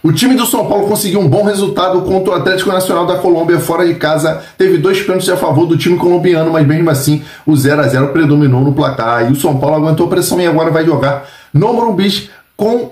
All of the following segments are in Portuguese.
O time do São Paulo conseguiu um bom resultado contra o Atlético Nacional da Colômbia fora de casa. Teve 2 pênaltis a favor do time colombiano, mas mesmo assim o 0-0 predominou no placar. E o São Paulo aguentou pressão e agora vai jogar no Morumbi com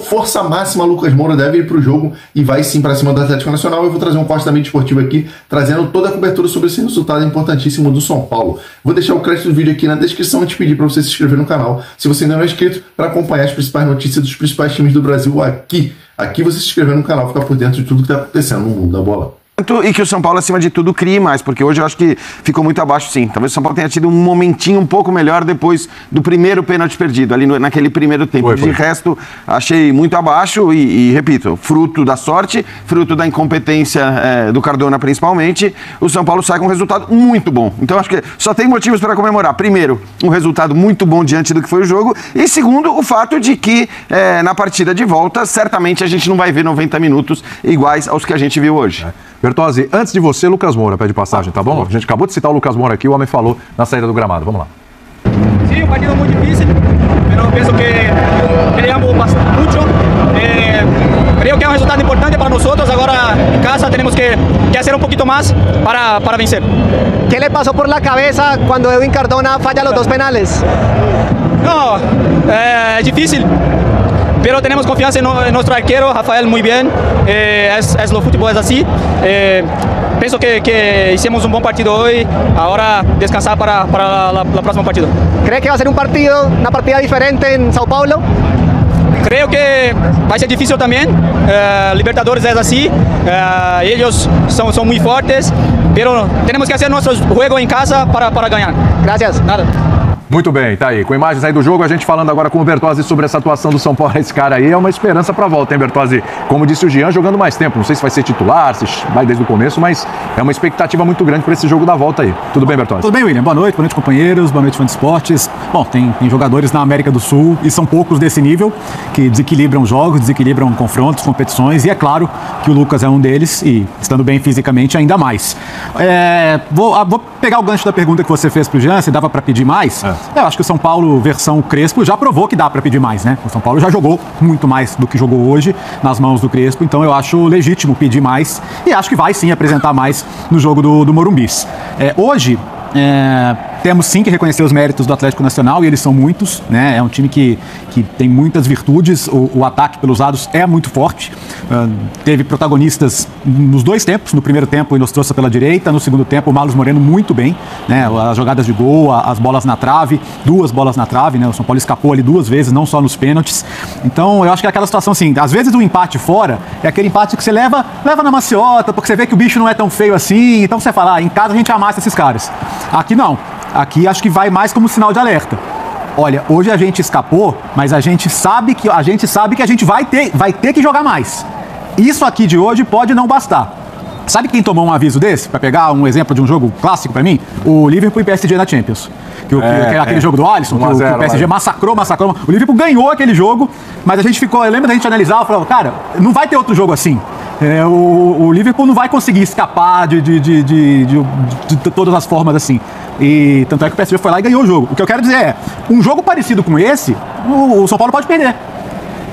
força máxima. Lucas Moura deve ir para o jogo e vai sim para cima do Atlético Nacional. Eu vou trazer um corte da mídia esportiva aqui, trazendo toda a cobertura sobre esse resultado importantíssimo do São Paulo. Vou deixar o crédito do vídeo aqui na descrição e te pedir para você se inscrever no canal, se você ainda não é inscrito, para acompanhar as principais notícias dos principais times do Brasil aqui. Aqui você se inscrever no canal, ficar por dentro de tudo que está acontecendo no mundo da bola. E que o São Paulo, acima de tudo, crie mais, porque hoje eu acho que ficou muito abaixo, sim. Talvez o São Paulo tenha tido um momentinho um pouco melhor depois do primeiro pênalti perdido, ali naquele primeiro tempo. De resto, achei muito abaixo e, repito, fruto da sorte, fruto da incompetência do Cardona, principalmente, o São Paulo sai com um resultado muito bom. Então, acho que só tem motivos para comemorar. Primeiro, um resultado muito bom diante do que foi o jogo. E segundo, o fato de que na partida de volta, certamente a gente não vai ver 90 minutos iguais aos que a gente viu hoje. Bertozzi, antes de você, Lucas Moura pede passagem, tá bom? A gente acabou de citar o Lucas Moura aqui, o homem falou na saída do gramado. Vamos lá. Sí, un partido muy difícil, pero pienso que peleamos mucho. Creo que es un resultado importante para nosotros. Ahora en casa tenemos que hacer un poquito más para vencer. ¿Qué le pasó por la cabeza cuando Edwin Cardona falla los 2 penales? No, es difícil. Pero tenemos confianza en nuestro arquero, Rafael, muy bien. Lo fútbol es así. Pienso que hicimos un buen partido hoy. Ahora descansar para la próxima partido. ¿Cree que va a ser una partida diferente en Sao Paulo? Creo que va a ser difícil también. Libertadores es así. Ellos son muy fuertes. Pero tenemos que hacer nuestro juego en casa para ganar. Gracias. Nada. Muito bem, tá aí. Com imagens aí do jogo, a gente falando agora com o Bertozzi sobre essa atuação do São Paulo. Esse cara aí é uma esperança pra volta, hein, Bertozzi? Como disse o Jean, jogando mais tempo. Não sei se vai ser titular, se vai desde o começo, mas é uma expectativa muito grande pra esse jogo da volta aí. Tudo bem, Bertozzi? Tudo bem, William. Boa noite companheiros, boa noite, fã de esportes. Bom, tem jogadores na América do Sul, e são poucos desse nível, que desequilibram jogos, desequilibram confrontos, competições, e é claro que o Lucas é um deles, e estando bem fisicamente, ainda mais. Vou pegar o gancho da pergunta que você fez pro Jean, se dava pra pedir mais. Eu acho que o São Paulo, versão Crespo, já provou que dá pra pedir mais, né? O São Paulo já jogou muito mais do que jogou hoje nas mãos do Crespo, então eu acho legítimo pedir mais e acho que vai sim apresentar mais no jogo do Morumbi. Hoje, temos sim que reconhecer os méritos do Atlético Nacional, e eles são muitos, né? É um time que tem muitas virtudes, o ataque pelos lados é muito forte, teve protagonistas nos 2 tempos, no primeiro tempo o Inostrosa pela direita, no segundo tempo o Marlos Moreno muito bem, né? As jogadas de gol, as bolas na trave, 2 bolas na trave, né? O São Paulo escapou ali 2 vezes, não só nos pênaltis. Então eu acho que é aquela situação assim, às vezes o empate fora é aquele empate que você leva na maciota, porque você vê que o bicho não é tão feio assim, então você fala, em casa a gente amassa esses caras. Aqui não. Aqui acho que vai mais como sinal de alerta. Olha, hoje a gente escapou, mas a gente sabe que a gente vai ter que jogar mais. Isso aqui de hoje pode não bastar. Sabe quem tomou um aviso desse? Para pegar um exemplo de um jogo clássico para mim? O Liverpool e PSG na Champions. Que é aquele jogo do Alisson, que o PSG massacrou. O Liverpool ganhou aquele jogo, mas a gente ficou... Lembra da gente analisar e falar, cara, não vai ter outro jogo assim. O Liverpool não vai conseguir escapar de todas as formas assim. E tanto é que o PSG foi lá e ganhou o jogo. O que eu quero dizer é, um jogo parecido com esse, o São Paulo pode perder.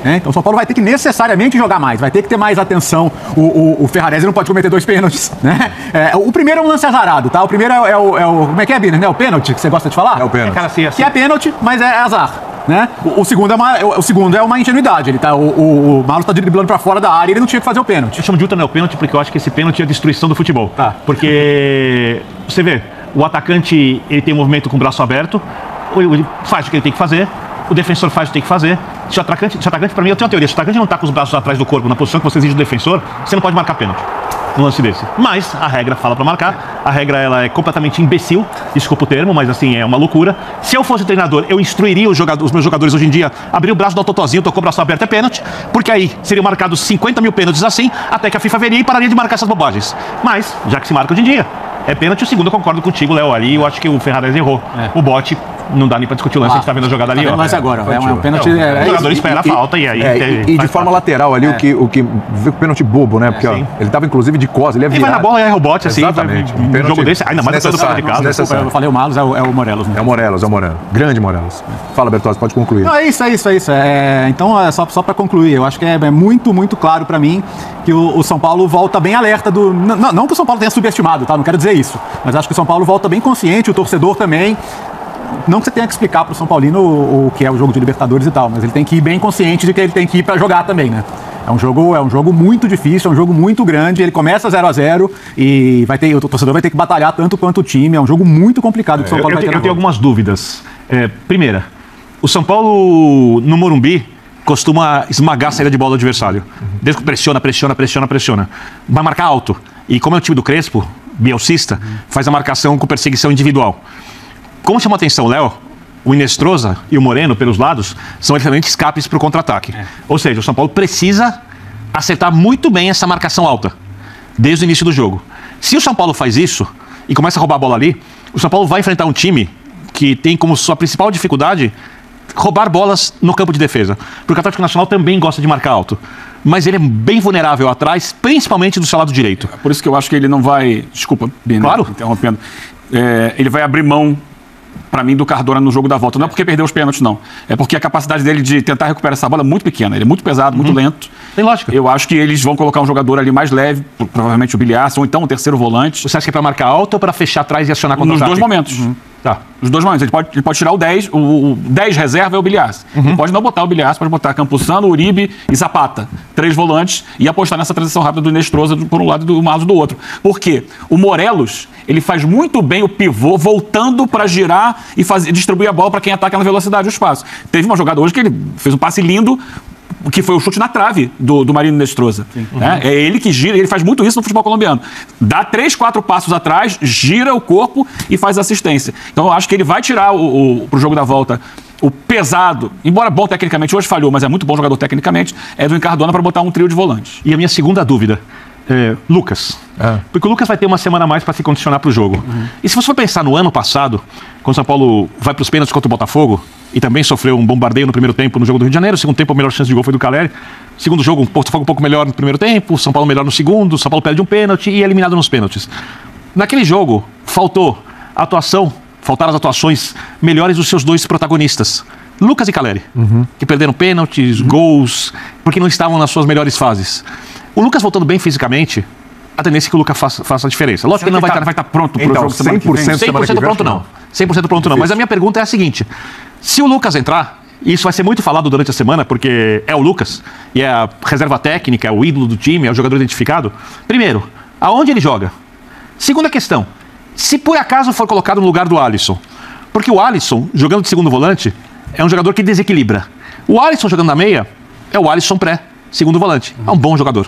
Então o São Paulo vai ter que necessariamente jogar mais, vai ter que ter mais atenção. O Ferrarese não pode cometer 2 pênaltis, né? O primeiro é um lance azarado, tá? O primeiro é o como é que é, Biner, né? O pênalti, que você gosta de falar? É o pênalti. Que é pênalti, mas é azar, né? O segundo é uma ingenuidade. O Marlos tá driblando pra fora da área e ele não tinha que fazer o pênalti. Eu chamo de ultra não pênalti porque eu acho que esse pênalti é a destruição do futebol. Tá. Porque, você vê, o atacante, ele tem um movimento com o braço aberto, ele faz o que ele tem que fazer, o defensor faz o que tem que fazer. Se o atacante, para mim, eu tenho uma teoria, se o atacante não tá com os braços atrás do corpo, na posição que você exige do defensor, você não pode marcar pênalti num lance desse. Mas a regra fala pra marcar, a regra ela é completamente imbecil, desculpa o termo, mas assim, é uma loucura. Se eu fosse treinador, eu instruiria os meus jogadores hoje em dia, abrir o braço do totozinho, tocou o braço aberto, é pênalti, porque aí seriam marcados 50 mil pênaltis assim, até que a FIFA veria e pararia de marcar essas bobagens. Mas, já que se marca hoje em dia, é pênalti. O segundo, eu concordo contigo, Léo, ali eu acho que o Ferrarese errou. O bote não dá nem pra discutir o lance, a gente tá vendo a jogada ali, ó. Mas agora, é um pênalti... O jogador espera a falta e aí... E de forma lateral ali, o pênalti bobo, né? Porque ó, ele tava inclusive de costas, ele ia virar. Ele vai na bola e erra o bote, assim, exatamente. Um jogo desse, ainda mais do fora de casa. Eu falei o Marlos, é o Morelos. Né? É o Morelos. Grande Morelos. Fala, Bertozzi, pode concluir. Não, é isso. Então, só para concluir, eu acho que é muito, muito claro para mim que o São Paulo volta bem alerta do... Não que o São Paulo tenha subestimado, tá? Não quero dizer isso. Mas acho que o São Paulo volta bem consciente, o torcedor também. Não que você tenha que explicar pro São Paulino o que é o jogo de Libertadores e tal, mas ele tem que ir bem consciente de que ele tem que ir para jogar também, né? É um jogo muito difícil, é um jogo muito grande, ele começa 0-0 e o torcedor vai ter que batalhar tanto quanto o time, é um jogo muito complicado que o São Paulo vai ter. Eu tenho algumas dúvidas. Primeira, o São Paulo no Morumbi costuma esmagar a saída de bola do adversário. Desde que pressiona. Vai marcar alto. E como é o time do Crespo, bielcista, faz a marcação com perseguição individual. Como chamou a atenção o Léo, o Inestrosa e o Moreno pelos lados são excelentes escapes para o contra-ataque. Ou seja, o São Paulo precisa acertar muito bem essa marcação alta, desde o início do jogo. Se o São Paulo faz isso e começa a roubar a bola ali, o São Paulo vai enfrentar um time que tem como sua principal dificuldade roubar bolas no campo de defesa. Porque o Atlético Nacional também gosta de marcar alto. Mas ele é bem vulnerável atrás, principalmente do seu lado direito. Por isso que eu acho que ele não vai... Desculpa, Bino, claro. Interrompendo. Ele vai abrir mão, para mim, do Cardona no jogo da volta. Não é porque perdeu os pênaltis, não. É porque a capacidade dele de tentar recuperar essa bola é muito pequena. Ele é muito pesado, muito lento. Tem lógica. Eu acho que eles vão colocar um jogador ali mais leve, provavelmente o Biliarson, ou então o terceiro volante. Você acha que é para marcar alto ou para fechar atrás e acionar contra-ataque? Nos dois momentos. Tá. Nos dois momentos. Ele pode tirar o 10, o 10 reserva é o Biliarson. Ele pode não botar o Biliarson, pode botar Campuzano, Uribe e Zapata. 3 volantes e apostar nessa transição rápida do Inestrosa por um lado e do Marlos do outro. Por quê? O Morelos, ele faz muito bem o pivô voltando para girar e distribuir a bola para quem ataca na velocidade do espaço. Teve uma jogada hoje que ele fez um passe lindo, que foi o chute na trave do Marino Inestrosa. Né? É ele que gira, ele faz muito isso no futebol colombiano. Dá 3, 4 passos atrás, gira o corpo e faz assistência. Então eu acho que ele vai tirar pro jogo da volta o pesado, embora bom tecnicamente, hoje falhou, mas é muito bom jogador tecnicamente, é do Cardona para botar um trio de volantes. E a minha segunda dúvida, Lucas. Porque o Lucas vai ter uma semana a mais para se condicionar para o jogo. E se você for pensar no ano passado, quando o São Paulo vai para os pênaltis contra o Botafogo, e também sofreu um bombardeio no primeiro tempo no jogo do Rio de Janeiro, no segundo tempo a melhor chance de gol foi do Caleri, segundo jogo o Botafogo um pouco melhor no primeiro tempo, o São Paulo melhor no segundo, o São Paulo perde um pênalti e é eliminado nos pênaltis. Naquele jogo faltaram as atuações melhores dos seus dois protagonistas, Lucas e Caleri, que perderam pênaltis, gols, porque não estavam nas suas melhores fases. O Lucas voltando bem fisicamente, a tendência é que o Lucas faça a diferença. Lógico que ele não vai estar pronto para o jogo semana que vem. 100% pronto não. 100% pronto não. Mas a minha pergunta é a seguinte: se o Lucas entrar, e isso vai ser muito falado durante a semana, porque é o Lucas, e é a reserva técnica, é o ídolo do time, é o jogador identificado. Primeiro, aonde ele joga? Segunda questão, se por acaso for colocado no lugar do Alisson, porque o Alisson, jogando de segundo volante, é um jogador que desequilibra. O Alisson jogando na meia é o Alisson segundo volante. É um bom jogador,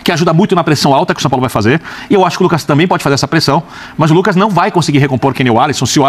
que ajuda muito na pressão alta que o São Paulo vai fazer. E eu acho que o Lucas também pode fazer essa pressão, mas o Lucas não vai conseguir recompor quem é o Alisson se o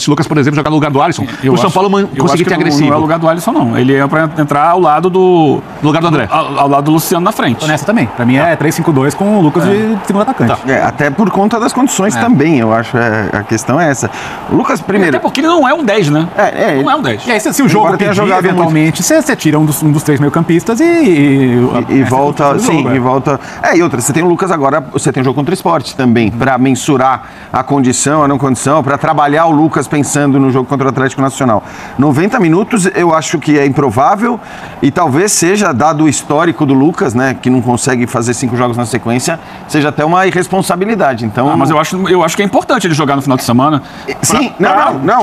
Lucas, por exemplo, jogar no lugar do Alisson. O São Paulo conseguir ter agressivo. Não é o lugar do Alisson, não. Ele é para entrar ao lado do lugar do André. Ao lado do Luciano na frente. Tô nessa também. Para mim é 3-5-2 com o Lucas de segundo atacante. Até por conta das condições também, eu acho. A questão é essa. O Lucas, primeiro... Até porque ele não é um 10, né? Ele não é um 10. E aí, se o jogo pedir, eventualmente, você tira um dos 3 meio-campistas e volta... Sim, e volta... E outra, você tem o Lucas agora, você tem o jogo contra o Sport também, para mensurar a condição, a não condição, para trabalhar o Lucas pensando no jogo contra o Atlético Nacional. 90 minutos eu acho que é improvável e talvez seja, dado o histórico do Lucas, né, que não consegue fazer 5 jogos na sequência, seja até uma irresponsabilidade. Então, mas eu acho que é importante ele jogar no final de semana. Sim,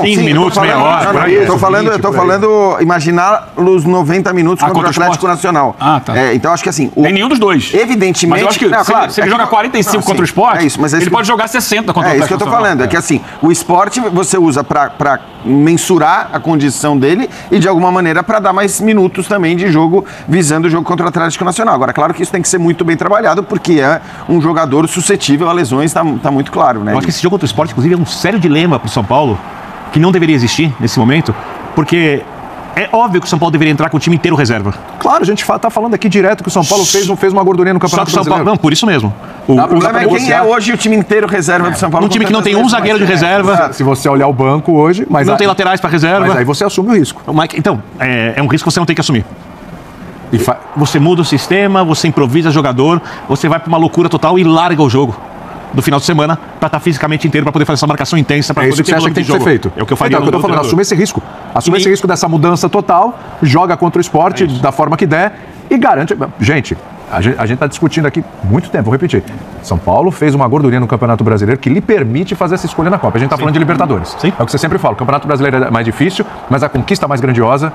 15 minutos, meia hora. Eu tô falando imaginar os 90 minutos contra o Atlético Nacional. Então acho que assim... Nem nenhum dos dois. Evidentemente... Mas eu acho que se ele joga 45 contra o Sport, ele pode jogar 60 contra o Atlético. É isso que eu tô falando. É que assim, o Sport você usa para mensurar a condição dele e de alguma maneira para dar mais minutos também de jogo, visando o jogo contra o Atlético Nacional. Agora, claro que isso tem que ser muito bem trabalhado, porque é um jogador suscetível a lesões, tá muito claro, né? Eu acho que esse jogo contra o Sport, inclusive, é um sério dilema pro São Paulo, que não deveria existir nesse momento, porque É óbvio que o São Paulo deveria entrar com o time inteiro reserva. Claro, a gente tá falando aqui direto que o São Paulo fez uma gordurinha no Campeonato Só que o São Paulo, não, por isso mesmo. O problema é quem é hoje o time inteiro reserva do São Paulo. Um time que não tem um zagueiro de reserva. Se você olhar o banco hoje... Mas não tem laterais para reserva. Mas aí você assume o risco. Então, é um risco que você não tem que assumir. Você muda o sistema, você improvisa jogador, você vai para uma loucura total e larga o jogo do final de semana para estar fisicamente inteiro, para poder fazer essa marcação intensa, para poder ter você acha que tem que ser feito. É o que eu faria. Então, o que eu tô falando, assume esse risco. Assume esse risco dessa mudança total, joga contra o Sport da forma que der e garante... Gente, a gente está discutindo aqui muito tempo, vou repetir. São Paulo fez uma gordurinha no Campeonato Brasileiro que lhe permite fazer essa escolha na Copa. A gente está falando de Libertadores. Sim. É o que você sempre fala, o Campeonato Brasileiro é mais difícil, mas a conquista mais grandiosa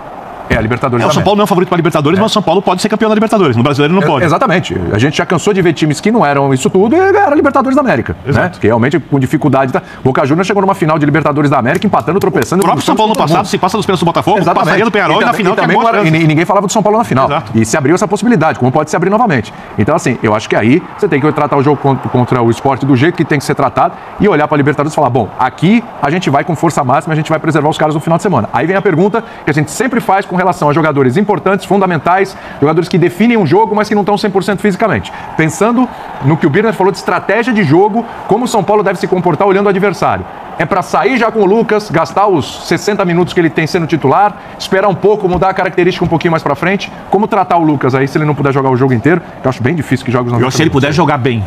é a Libertadores. O São Paulo não é um favorito para a Libertadores, mas o São Paulo pode ser campeão da Libertadores. No Brasileiro não pode. Exatamente. A gente já cansou de ver times que não eram isso tudo e era Libertadores da América. Né? Que realmente com dificuldade. Boca Juniors chegou numa final de Libertadores da América empatando, tropeçando. O próprio São Paulo no passado, se passa dos pênaltis do Botafogo, passaria do Peñarol e na final também e ninguém falava do São Paulo na final. Exato. E se abriu essa possibilidade, como pode se abrir novamente. Então, assim, eu acho que aí você tem que tratar o jogo contra o Sport do jeito que tem que ser tratado e olhar para a Libertadores e falar, bom, aqui a gente vai com força máxima, a gente vai preservar os caras no final de semana. Aí vem a pergunta que a gente sempre faz com relação a jogadores importantes, fundamentais, jogadores que definem um jogo, mas que não estão 100% fisicamente. Pensando no que o Birner falou de estratégia de jogo, como o São Paulo deve se comportar olhando o adversário. É para sair já com o Lucas, gastar os 60 minutos que ele tem sendo titular, esperar um pouco, mudar a característica um pouquinho mais para frente. Como tratar o Lucas aí se ele não puder jogar o jogo inteiro? Eu acho bem difícil que jogue os 90 minutos. Se ele puder jogar bem,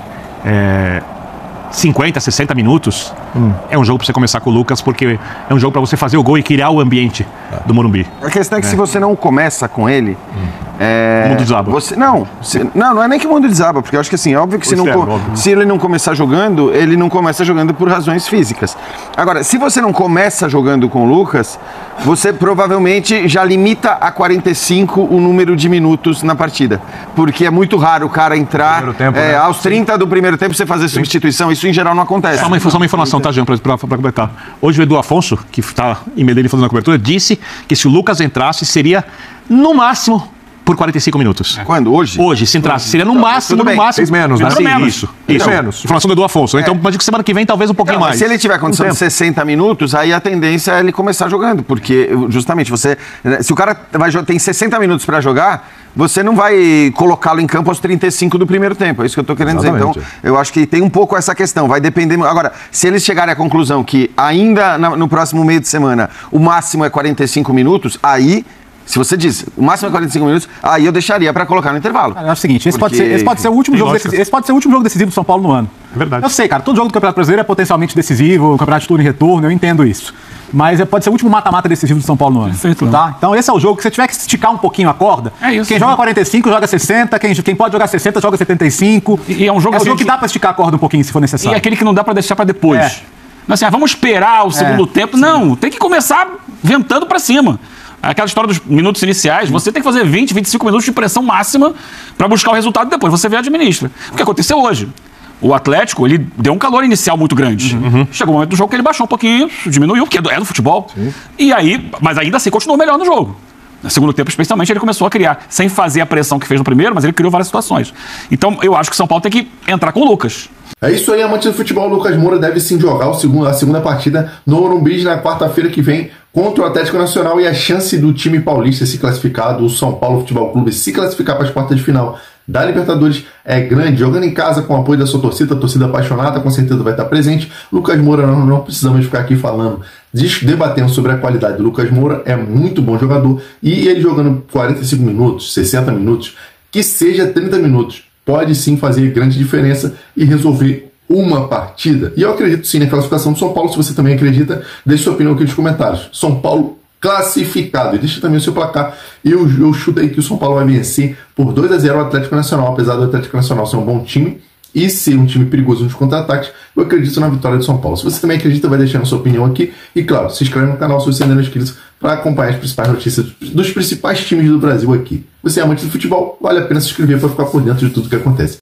50, 60 minutos, é um jogo para você começar com o Lucas, porque é um jogo para você fazer o gol e criar o ambiente do Morumbi. A questão é que se você não começa com ele... o mundo desaba. Não é nem que o mundo desaba, porque eu acho que assim, é óbvio que se ele não começar jogando, ele não começa jogando por razões físicas. Agora, se você não começa jogando com o Lucas, você provavelmente já limita a 45 o número de minutos na partida. Porque é muito raro o cara entrar aos 30 do primeiro tempo você fazer substituição. Isso em geral não acontece. Só uma informação, tá, Jean, para completar. Hoje o Edu Afonso, que está em Medellín fazendo a cobertura, disse que se o Lucas entrasse, seria no máximo por 45 minutos. Quando? Hoje? Hoje, se entrasse. Seria no máximo, no máximo. 6 menos, né? Isso. Menos. Informação do Edu Afonso. Então, mas que semana que vem, talvez um pouquinho mais. Se ele tiver condição de 60 minutos, aí a tendência é ele começar jogando. Porque, justamente, se o cara tem 60 minutos para jogar, você não vai colocá-lo em campo aos 35 do primeiro tempo. É isso que eu estou querendo dizer. Então, eu acho que tem um pouco essa questão. Vai depender... Agora, se eles chegarem à conclusão que ainda no próximo meio de semana o máximo é 45 minutos, aí... Se você diz, o máximo é 45 minutos, aí eu deixaria para colocar no intervalo. É o seguinte, esse pode ser o último jogo decisivo. Esse pode ser o último jogo decisivo do São Paulo no ano. É verdade. Eu sei, cara, todo jogo do Campeonato Brasileiro é potencialmente decisivo, o Campeonato de turno e retorno, eu entendo isso. Mas pode ser o último mata-mata decisivo do São Paulo no ano. Perfeito, tá? Então esse é o jogo que você tiver que esticar um pouquinho a corda. É isso. Quem joga 45 joga 60, quem pode jogar 60 joga 75. E é um jogo, que dá para esticar a corda um pouquinho se for necessário. E é aquele que não dá para deixar para depois. Não, assim, vamos esperar o segundo tempo. Não, tem que começar ventando para cima. Aquela história dos minutos iniciais, você tem que fazer 20, 25 minutos de pressão máxima para buscar o resultado depois. Você vê e administra. O que aconteceu hoje? O Atlético, ele deu um calor inicial muito grande. Chegou o momento do jogo que ele baixou um pouquinho, diminuiu, porque é do futebol. E aí, mas ainda assim continuou melhor no jogo. No segundo tempo, especialmente, ele começou a criar, sem fazer a pressão que fez no primeiro, mas ele criou várias situações. Então, eu acho que o São Paulo tem que entrar com o Lucas. É isso aí, amante do futebol. O Lucas Moura deve sim jogar a segunda partida no Morumbi na quarta-feira que vem contra o Atlético Nacional, e a chance do time paulista se classificar, do São Paulo Futebol Clube se classificar para as quartas de final da Libertadores é grande. Jogando em casa com o apoio da sua torcida, a torcida apaixonada com certeza vai estar presente. Lucas Moura, não precisamos ficar aqui falando, debatendo sobre a qualidade do Lucas Moura, é muito bom jogador, e ele jogando 45 minutos, 60 minutos, que seja 30 minutos, pode sim fazer grande diferença e resolver uma partida. E eu acredito sim na classificação do São Paulo. Se você também acredita, deixe sua opinião aqui nos comentários. São Paulo classificado. E deixa também o seu placar. Eu chuto aí que o São Paulo vai vencer por 2-0 o Atlético Nacional. Apesar do Atlético Nacional ser um bom time e ser um time perigoso nos contra-ataques, eu acredito na vitória do São Paulo. Se você também acredita, vai deixando sua opinião aqui. E claro, se inscreve no canal se você ainda não é inscrito, para acompanhar as principais notícias dos principais times do Brasil aqui. Você é amante do futebol, vale a pena se inscrever para ficar por dentro de tudo que acontece.